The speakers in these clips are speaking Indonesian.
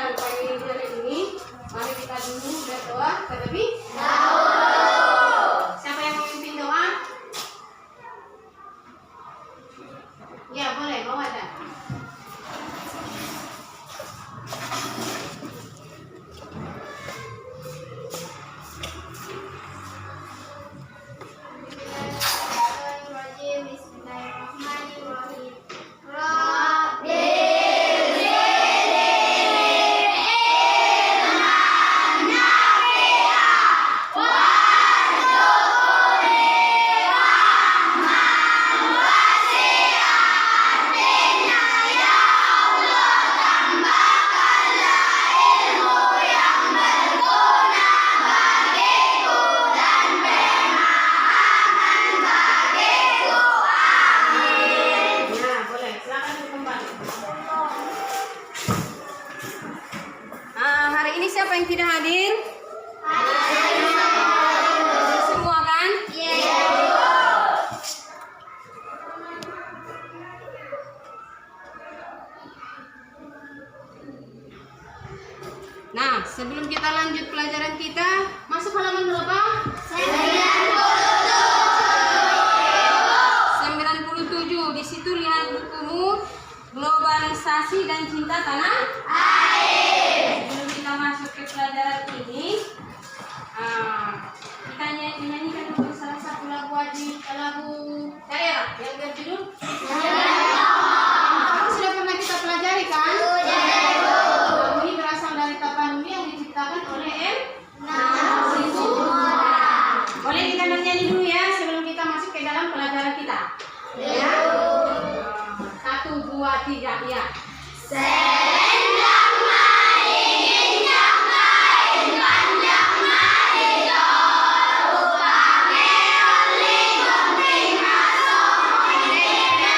pelajaran pagi hari ini, mari kita dulu berdoa terlebih dahulu. Siapa yang memimpin doa? Ya, boleh, bawa dah. Bismillahirrahmanirrahim. Hari ini siapa yang tidak hadir? Semua kan? Nah, sebelum kita lanjut pelajaran kita, masuk halaman berapa? 97. Di situ lihat bukumu, globalisasi dan cinta tanah air. Sebelum kita masuk ke pelajaran ini, kita nyanyikan dulu salah satu lagu daerah yang berjudul Apa sudah pernah kita pelajari kan? Lagu ini berasal dari Tapanuli yang diciptakan oleh M. Boleh kita nyanyi dulu ya sebelum kita masuk ke dalam pelajaran kita. Ya. 1, 2, 3 ya. Selendang maling injak main panjang main rupane oli gunting masuk mereka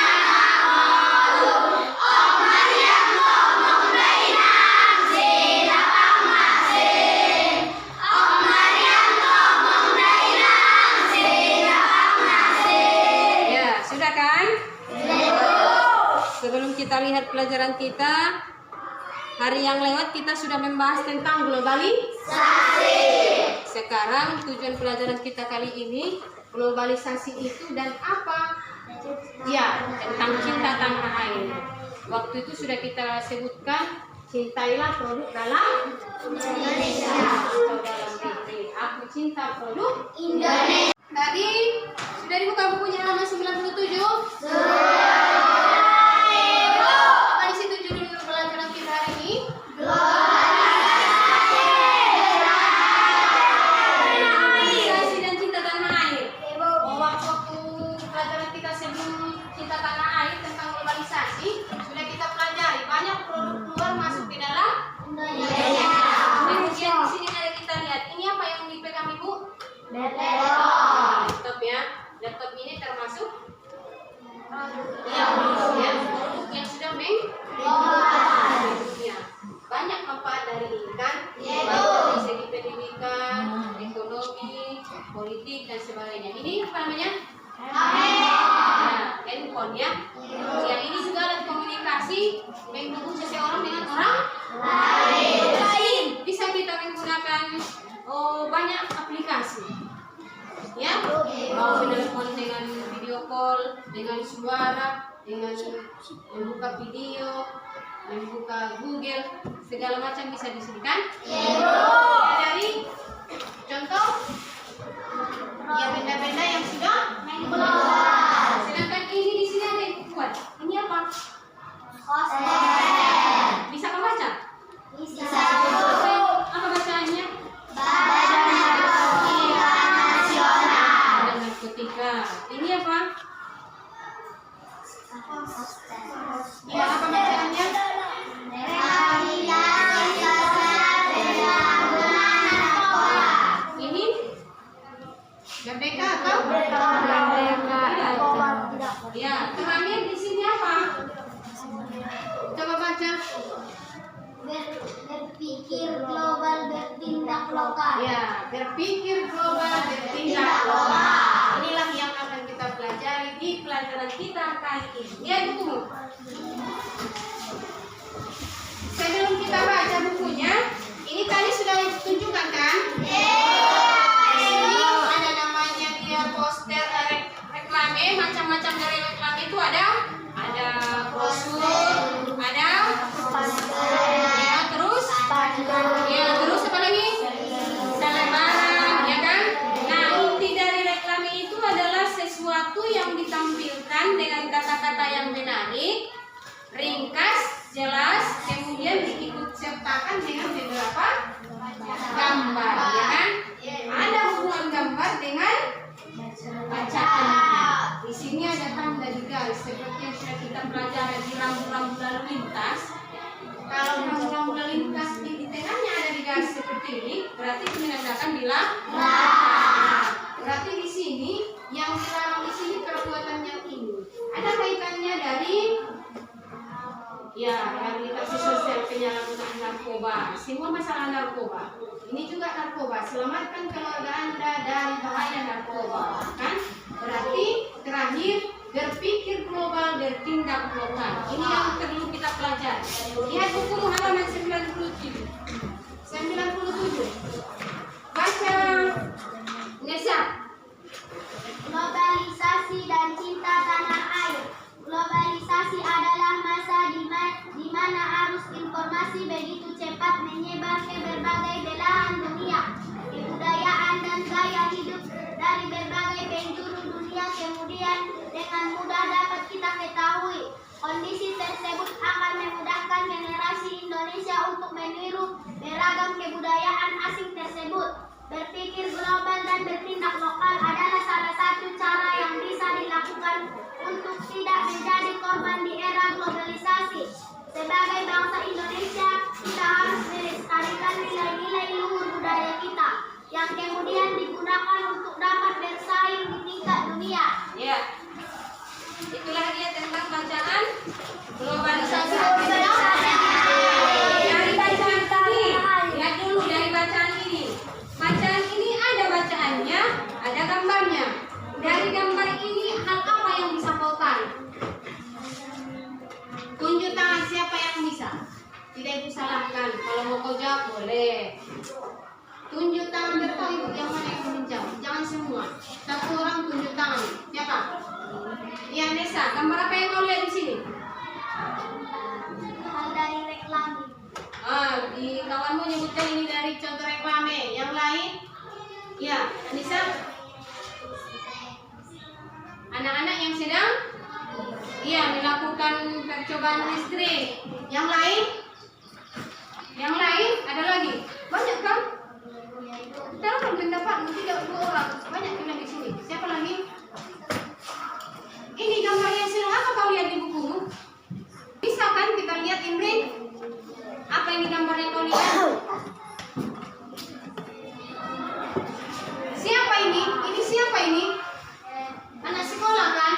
ngomong oman yang ngomong dainang silapang masin oman yang ngomong dainang silapang masin. Ya, sudah kan? Sebelum kita lihat pelajaran kita, hari yang lewat kita sudah membahas tentang globalisasi. Sekarang tujuan pelajaran kita kali ini, globalisasi itu dan apa? Ya, tentang cinta tanah air. Waktu itu sudah kita sebutkan, cintailah produk dalam Indonesia. Atau dalam negeri. Aku cinta produk Indonesia. Tadi sudah dibuka bukunya halaman 97? Apa di situ judul pelajaran kita hari ini? Globalisasi dan cinta tanah air. Waktu pelajaran kita sebelum cinta tanah air tentang globalisasi sudah kita pelajari banyak produk luar masuk di dalam Indonesia. Kemudian di sini ada kita lihat ini apa yang dipegang ibu? Laptop ya. Laptop ini termasuk produk yang sudah ya. Banyak manfaat dari ini kan? Dari segi pendidikan, ekonomi, politik dan sebagainya. Ini apa namanya? Handphone ya. Yang ini juga alat komunikasi menghubung seseorang dengan orang lain. Bisa kita menggunakan banyak aplikasi. Ya, mau telepon dengan video call, dengan suara, dengan membuka video, membuka Google, segala macam bisa di sini kan? Dari contoh, ya benda-benda yang sudah keluar. Sedangkan ini di sini ada yang buat. Ini apa? Bisa membaca? Bisa. Apa bacaannya? Badan Narkotika. Ini apa? Ya, apa bacaannya? Ini Merdeka atau? Ya, terakhir di sini apa? Coba baca. Berpikir global, bertindak lokal. Ya, berpikir global, bertindak lokal. Inilah yang akan kita pelajari di pelajaran kita kali ini. Ya, bukumu. Sebelum kita baca ada bukunya. Ini tadi sudah tunjukkan kan? Ada namanya dia poster reklame, macam-macam dari reklame itu ada brosur, ada ya terus apa lagi? Selebaran, ya kan? Nah, inti dari reklame itu adalah sesuatu yang ditampilkan dengan kata-kata yang menarik, ringkas, jelas, kemudian diikut sertakan dengan beberapa gambar, ya kan? Ada hubungan gambar dengan bacaan. Di sini ada tanda di garis seperti yang sudah kita pelajari di rambu-rambu lalu lintas. Kalau rambu-rambu lalu lintas di tengahnya ada di garis seperti ini, berarti itu menandakan dilarang. Berarti di sini yang dilarang di sini perbuatan yang ini. Ada kaitannya dari rehabilitasi sosial penyalahgunaan narkoba, semua masalah narkoba. Ini juga narkoba, selamatkan keluarga Anda dari bahaya narkoba, kan? Berarti terakhir berpikir global, bertindak lokal. Ini yang perlu kita pelajari. Lihat buku halaman 97. Baca Nesa. Globalisasi dan cinta tanah air. Globalisasi adalah masa di mana arus informasi begitu cepat menyebar ke berbagai belahan dunia. Kebudayaan dan gaya hidup dari berbagai penjuru dunia kemudian dengan mudah dapat kita ketahui. Kondisi tersebut akan memudahkan generasi Indonesia untuk meniru beragam kebudayaan asing tersebut. Berpikir global dan bertindak lokal adalah salah satu cara yang bisa dilakukan untuk tidak menjadi korban di era globalisasi. Sebagai bangsa Indonesia, kita harus melestarikan nilai-nilai luhur budaya kita yang kemudian digunakan untuk dapat bersaing di tingkat dunia. Ya. Itulah dia tentang bacaan globalisasi. Dari bacaan tadi, lihat dulu dari bacaan ini. Bacaan ini ada bacaannya, ada gambarnya. Dari gambar ini hal apa yang bisa kau tarik? Tunjuk tangan siapa yang bisa. Tidak ibu salahkan. Kalau mau kau jawab boleh. Tunjuk tangan bertahu ibu yang mana yang menjawab. Jangan semua. Satu orang tunjuk tangan. Siapa? Ya Nesa. Gambar apa yang kau lihat di sini? Hal dari reklame. Di kawanmu nyebutkan ini dari contoh reklame. Yang lain? Ya, Nisa. Anak-anak yang sedang melakukan percobaan listrik. Yang lain? Yang lain? Ada lagi? Banyak kan? Kita akan pendapat tidak 2 orang. Banyak bilang di sini. Siapa lagi? Ini gambar yang sedang apa kau lihat di bukumu? Bisa kan kita lihat Indri? Apa ini gambar yang kau lihat? Siapa ini? Ini siapa ini? Anak sekolah kan?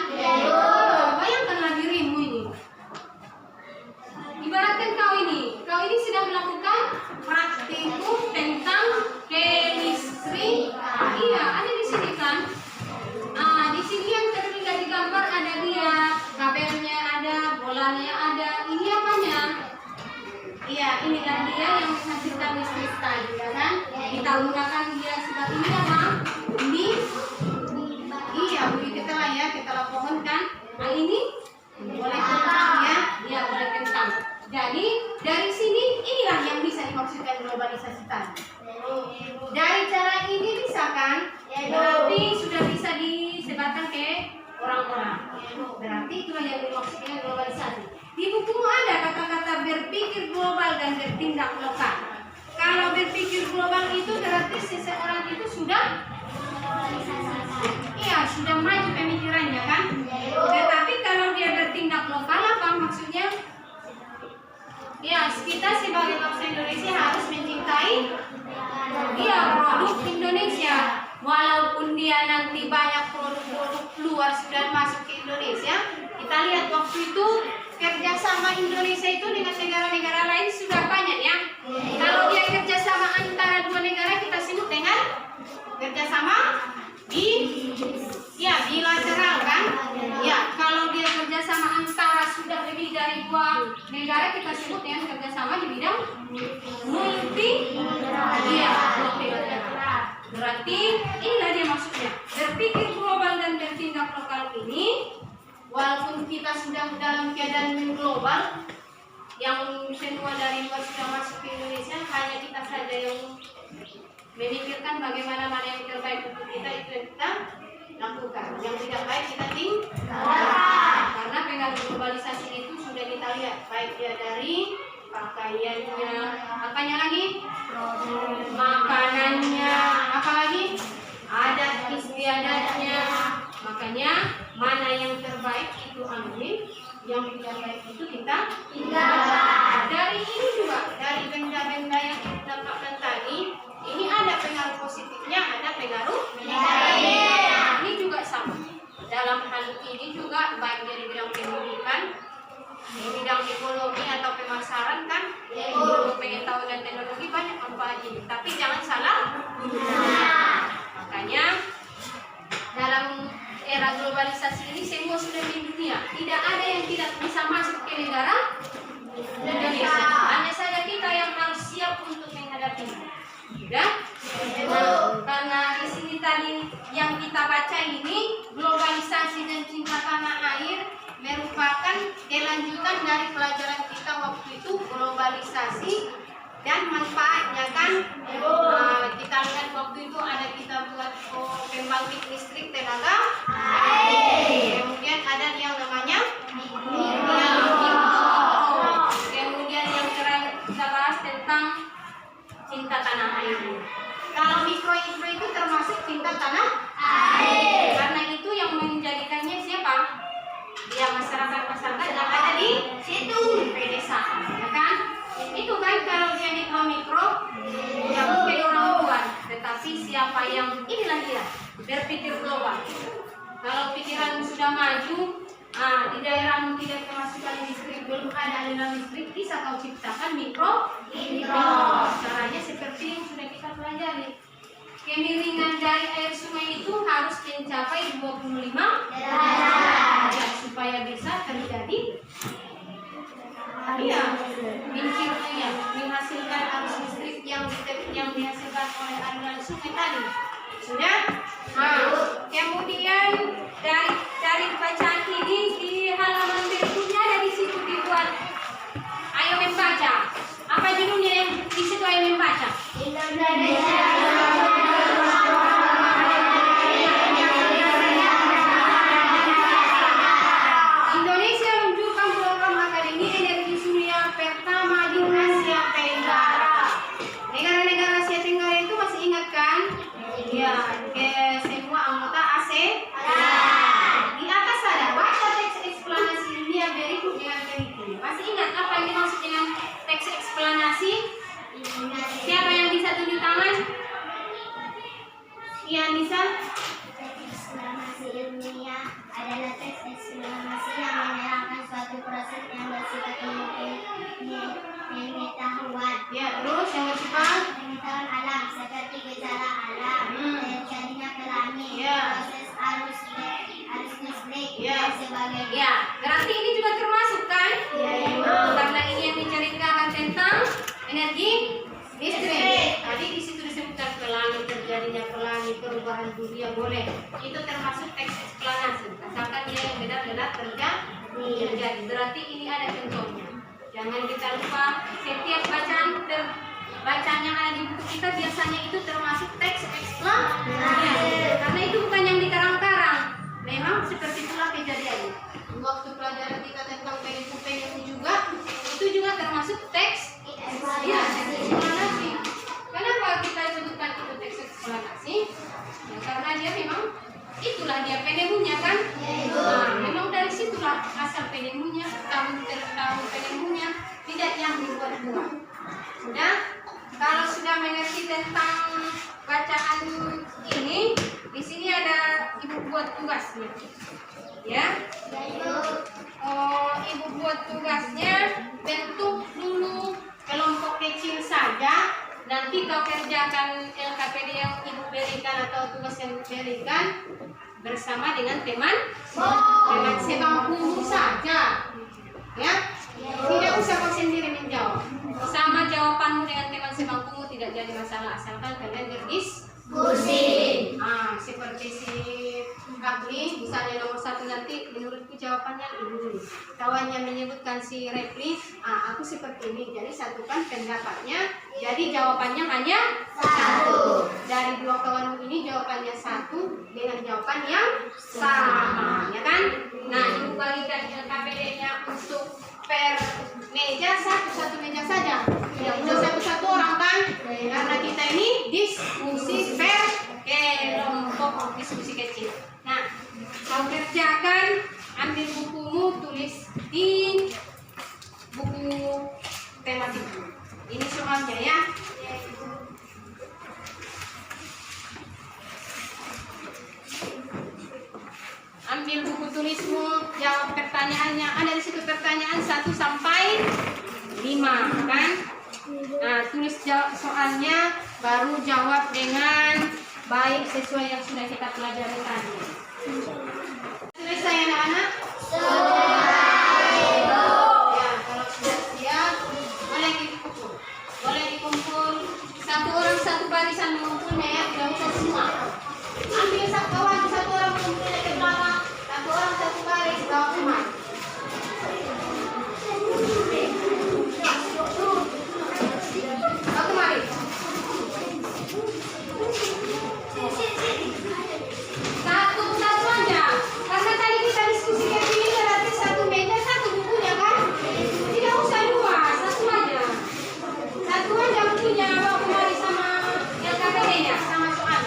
Bayangkanlah dirimu ini. Ibaratkan kau ini sedang melakukan praktikum tentang chemistry. Iya, ada di sini kan? Di sini yang terlihat di gambar ada dia, kabelnya ada, bolanya ada. Ini apanya? Iya, inilah dia yang menghasilkan listrik tadi, ya kan? Kita gunakan dia sebagai ini apa? Iya, begitu lah ya, kita laporkan kan. Nah ini boleh kentang ya, iya boleh kentang. Jadi dari sini inilah yang bisa dimaksudkan globalisasi tadi. Dari cara ini bisa kan? Berarti sudah bisa disebarkan ke orang-orang. Berarti itulah yang dimaksudkan globalisasi. Di bukumu ada kata-kata berpikir global dan bertindak lokal. Kalau berpikir global itu berarti seseorang itu sudah sudah maju pemikirannya kan. Tetapi kalau dia bertindak lokal apa maksudnya? Ya, kita sebagai bangsa Indonesia harus mencintai produk Indonesia. Walaupun dia nanti banyak produk-produk luar sudah masuk ke Indonesia, kita lihat waktu itu kerjasama Indonesia itu dengan negara-negara lain sudah banyak ya. Kalau dia kerjasama antara 2 negara kita sebut dengan kerjasama bilateral kan? Ya, kalau dia kerjasama antara sudah lebih dari 2 negara kita sebut dengan kerjasama di bidang multilateral. Berarti inilah dia maksudnya. Berpikir global dan bertindak lokal ini, walaupun kita sudah dalam keadaan global, yang semua dari luar sudah masuk ke Indonesia, hanya kita saja yang memikirkan bagaimana mana yang terbaik untuk kita, itu yang kita lakukan. Yang tidak baik kita tinggalkan. Karena pengaruh globalisasi itu sudah kita lihat, baik dia dari pakaiannya, apanya lagi? Makanannya, apa lagi? Adat istiadatnya. Makanya mana yang terbaik itu ambil, yang tidak baik itu kita tinggalkan. Dari ini juga, dari benda-benda yang kita dapatkan tadi, ini ada pengaruh positifnya, ada pengaruh negatifnya. Ini juga sama. Dalam hal ini juga baik dari bidang pendidikan, di bidang ekonomi atau pemasaran kan, ilmu pengetahuan dan teknologi banyak manfaatnya. Tapi jangan salah gunakan. Makanya dalam era globalisasi ini semua sudah mendunia. Tidak ada yang tidak bisa masuk ke negara Indonesia. Hanya saja kita yang harus siap untuk menghadapinya. Ya? Karena di sini tadi yang kita baca ini, globalisasi dan cinta tanah air merupakan kelanjutan dari pelajaran kita waktu itu, globalisasi dan manfaatnya kan. Kita lihat waktu itu ada kita buat pembangkit listrik tenaga air. Kemudian ada yang namanya kemudian yang terakhir kita bahas tentang cinta tanah air. Kalau mikro itu termasuk cinta tanah air. Karena itu yang menjadikannya siapa? Ya, masyarakat yang ada di situ, pedesaan, ya kan? Itu kan kalau dia mikro ya bukan orang luar, tetapi siapa yang inilah dia berpikir global. Kalau pikiran sudah maju, di daerahmu tidak kemasukan listrik, belum ada aliran listrik, bisa kau ciptakan mikro. Caranya seperti yang sudah kita pelajari. Kemiringan dari air sungai itu harus mencapai 25 derajat supaya bisa terjadi menghasilkan arus listrik yang dihasilkan oleh aliran sungai tadi. Sudah? Kemudian dari bacaan ini di halaman berikutnya ada di situ dibuat. Ayo membaca. Apa judulnya yang di situ ayo membaca? Indonesia meluncurkan program Akademi Energi Surya pertama di Asia Tenggara. Negara-negara Asia Tenggara itu masih ingat kan? Ya, ke semua anggota ASEAN. Di atas ada baca teks eksplanasi ilmiah berikut dengan teliti. Masih ingat apa yang dimaksud dengan teks eksplanasi? Siapa yang bisa tunjuk tangan? Yang bisa? Eksplanasi ilmiah adalah teks eksplanasi yang menerangkan suatu proses yang bersifat pengetahuan. Ya, terus yang bersifat Pengetahuan alam seperti gejala alam, terjadinya pelangi, proses arus listrik, dan sebagainya. Ya, berarti ini juga termasuk kan? Karena ini yang menceritakan tentang energi listrik. Tadi di situ disebutkan pelangi, terjadinya pelangi, perubahan dunia boleh. Itu termasuk teks eksplanasi. Asalkan dia yang benar-benar terjadi. Berarti ini ada contohnya. Jangan kita lupa setiap bacaan yang ada di buku kita biasanya itu termasuk teks eksplanasi. Karena itu bukan yang dikarang-karang. Memang seperti itulah kejadiannya. Waktu pelajaran kita tentang PNU juga, itu juga termasuk teks eksplanasi. Kenapa kita sebutkan itu teks eksplanasi? Ya, karena dia memang itulah dia penemunya kan? Memang dari situlah asal penemunya, tahun penemunya, tidak yang dibuat-buat. Sudah? Kalau sudah mengerti tentang bacaan ini, di sini ada ibu buat tugasnya. Ya? Ibu buat tugasnya, bentuk dulu kelompok kecil saja. Nanti kau kerjakan LKPD yang ibu berikan atau tugas yang diberikan bersama dengan teman sebangkumu saja. Ya? Tidak Misalnya nomor 1 nanti menurutku jawabannya ini. Kawannya menyebutkan si Repli, aku seperti ini. Jadi satukan pendapatnya. Jadi jawabannya hanya 1. Dari 2 kawan ini jawabannya 1 dengan jawaban yang sama, ya kan? Nah, ibu bagikan KPD-nya untuk per meja satu meja saja. Ya udah satu-satu orang kan? Karena kita ini diskusi per kelompok, diskusi kecil. Nah, kau kerjakan, ambil bukumu, tulis di buku tematik. Ini soalnya ya. Ambil buku tulismu, jawab pertanyaannya. Ada di situ pertanyaan 1 sampai 5, kan? Nah, tulis soalnya, baru jawab dengan baik sesuai yang sudah kita pelajari tadi. Selesai anak-anak? Ya, kalau sudah siap, boleh dikumpul. Boleh dikumpul. Satu orang satu barisan mengumpulnya ya, tidak usah semua. Ambil satu orang mengumpulnya ke belakang, satu orang satu baris, bawa rumah. Aku mari. Satu aja. Karena tadi kita diskusi kayak gini berarti 1 meja 1 bukunya kan? Tidak usah 2, 1 aja. 1 aja bukunya, bawa kemari sama LKPD-nya, sama soal.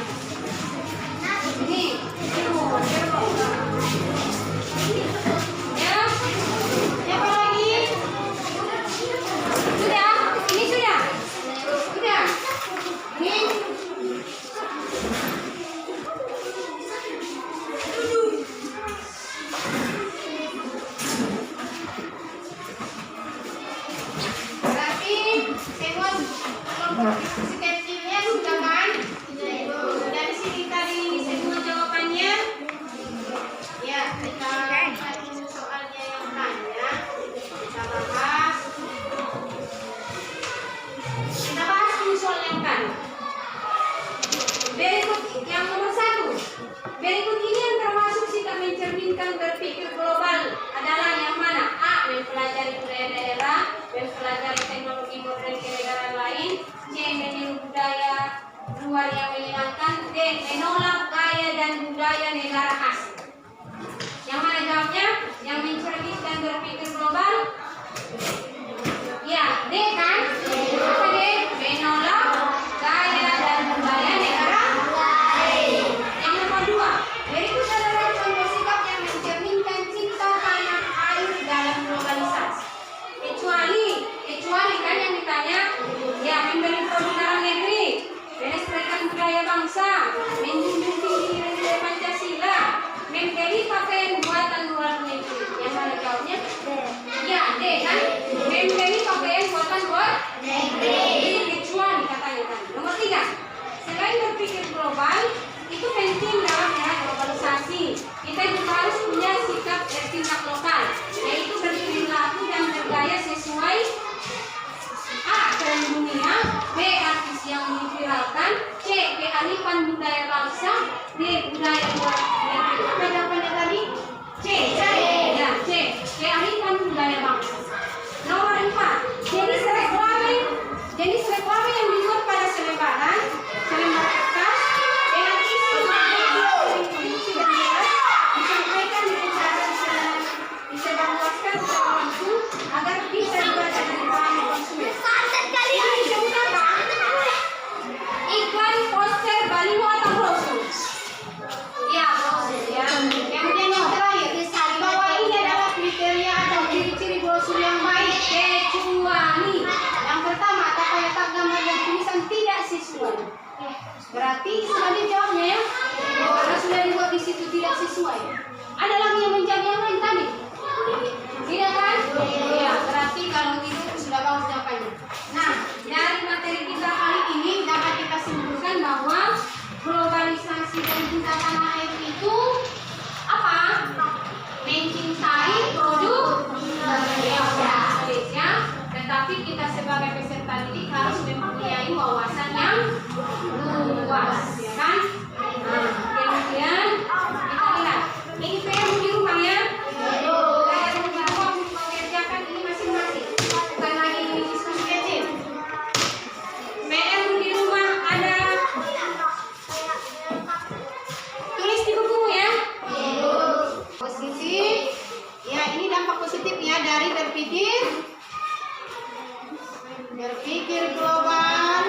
Ini, ya. Siapa lagi? Sudah? Ini sudah? Sudah? Ini? Berarti semua kelompok diskusi kecilnya sudah kan? Dari sini tadi semua jawabannya. Ya, kita ini soalnya yang tanya. Kita bahas. Kita bahas ini soal yang tanya. Berikut yang nomor 1. Berikut ini yang termasuk sikap mencerminkan berpikir global adalah yang mana? A. Mempelajari budaya daerah, mempelajari teknologi modern ke negara lain. C. meniru budaya luar yang menyenangkan. D. menolak gaya dan budaya negara asing. Yang mana jawabnya? Yang mencerminkan berpikir global? Ya, D kan? Apa D? Menolak gaya dan budaya negara lain. Yang nomor 2, berikut adalah contoh sikap yang mencerminkan cinta tanah air dalam globalisasi. Kecuali kan yang ditanya, ya memberi produk dalam negeri, melestarikan budaya bangsa, menjunjung tinggi nilai Pancasila, memberi pakaian buatan luar negeri. Yang mana jawabnya? Ya, D kan? Memberi pakaian buatan luar negeri. Ini kecuali katanya kan. Nomor 3, selain berpikir global, itu penting dalam era globalisasi. Kita juga harus punya sikap bertindak lokal, yaitu berperilaku dan bergaya sesuai A. tren dunia, B. artis yang diviralkan, C. kearifan budaya bangsa, D. budaya luar negeri. Apa jawabannya tadi? C. Ya, C. kearifan budaya bangsa. Nomor 4, jenis reklame yang dibuat pada selebaran kertas dengan isi polisi dan jelas disampaikan dengan cara disebarluaskan secara langsung agar bisa dibaca dan dipahami konsumen. Ini disebut apa? Iklan, poster, baliho atau brosur? Ya, brosur ya. Kemudian yang terakhir, di bawah ini adalah kriteria atau ciri-ciri brosur yang baik, kecuali yang pertama, kata letak gambar dan tulisan tidak sesuai. Berarti sudah dijawabnya ya? Karena sudah dibuat di situ tidak sesuai. Ada lagi yang menjadi yang lain tadi? Tidak kan? Iya, berarti kalau itu sudah bagus jawabannya. Nah, dari materi kita kali ini dapat kita simpulkan bahwa globalisasi dan cinta tanah air itu apa? Mencintai produk Indonesia, tetapi kita sebagai peserta didik harus mempunyai wawasan yang luas, ya kan? Nah, kemudian kita lihat ini pelajari berpikir global.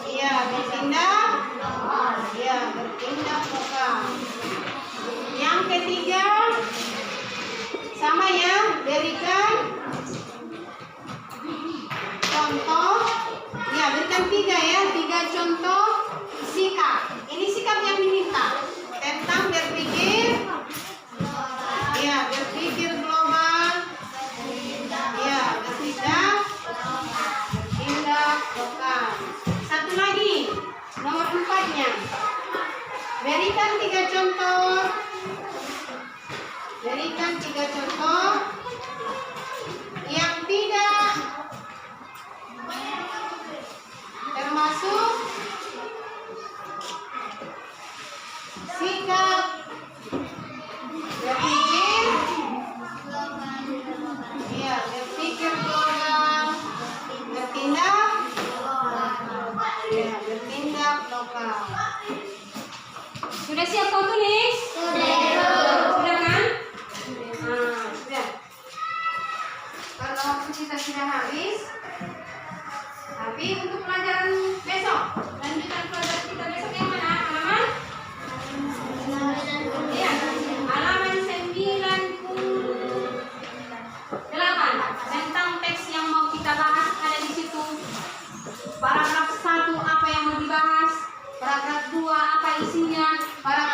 Iya, bertindak. Iya, bertindak lokal. Yang ketiga, sama ya, berikan contoh. Ya, berikan tiga contoh sikap. Ini sikap yang diminta tentang berpikir. Ya, berpikir global. Ya, bertindak lokal. Satu lagi, nomor 4-nya. Berikan tiga contoh yang tidak termasuk sikap berpikir. Ya, berpikir global, bertindak. Ya, bertindak lokal. Sudah siap kau tulis? Sudah kan? Nah, sudah. Karena waktu kita sudah habis. Tapi untuk pelajaran besok, lanjutan pelajaran kita besok yang mana? Halaman? Iya, halaman 98. Tentang teks yang mau kita bahas ada di situ. Paragraf 1 apa yang mau dibahas? Paragraf 2 apa isinya? Paragraf